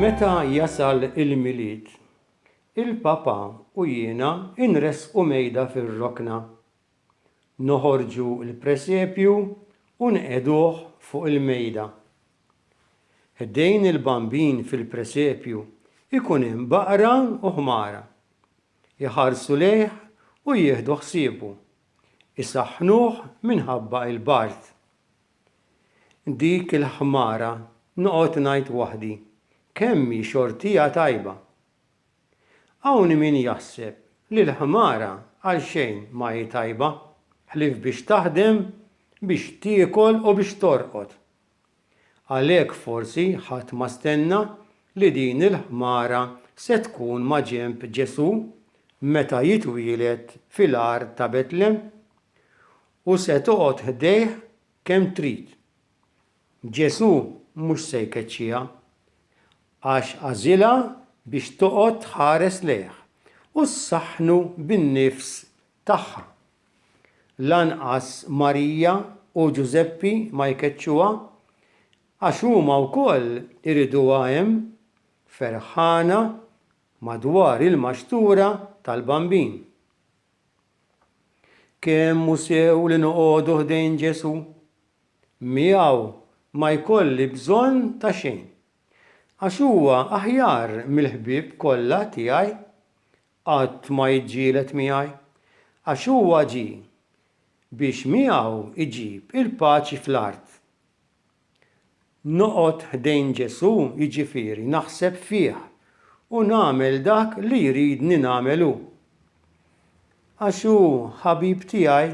Meta jasal il-milied, il-papa u jiena inresqu mejda fir-rokna. Noħorġu l-presepju u nqegħduh fuq il-mejda. Ħdejn il-bambin fil-presepju ikun hemm baqra u ħmara. Iħarsu lejh u jieħdu ħsiebu. Isaħħnuh minħabba il-bart. Dik il-ħmara noqgħod ngħid waħdi kemm hi xortija tajba. Hawn min jaħseb li l-ħmara għalxejn ma hi tajba, ħlief biex taħdem, biex tiekol u biex torqod. Għalhekk forsi ħadd ma stenna li din il-ħmara se tkun ma' ġenb Ġesù meta jitwieled fil-għar ta' Betlem u se toqgħod ħdejh kemm trid. Ġesù mhux se jkeċċiha għax għażilha biex toqgħod tħares lejh u ssaħħnu bin-nifs tagħha. Lanqas Marija u Ġuseppi ma jkeċċuha għax huma wkoll iriduha hemm ferħana madwar il-maxtura tal-bambin. Kemm hu sew li noqogħdu ħdejn Ġesù, miegħu ma jkolli bżonn ta' xejn. Għax huwa aħjar mill-ħbieb kollha tiegħi qatt ma jiġġieled miegħi, għax huwa ġie biex miegħu iġib il-paċi fl-art. Noqgħod ħdejn Ġesù jiġifieri naħseb fih u nagħmel dak li jridni nagħmel hu. Għax hu ħabib tiegħi,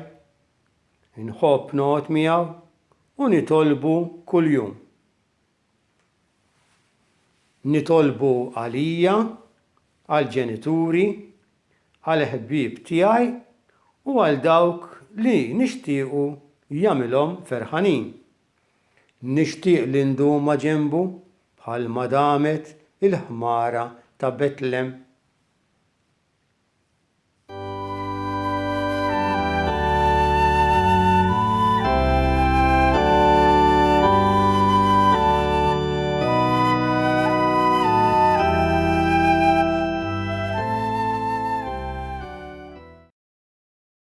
inħobb noqgħod miegħu u nitolbu kuljum. Nitolbu għalija, għall-ġenituri, għall-ħbieb tiegħi u għal dawk li nixtiequ jagħmilhom ferħanin. Nixtieq li ndum ma' ġenbu bħalma damet il-ħmara ta' Betlem.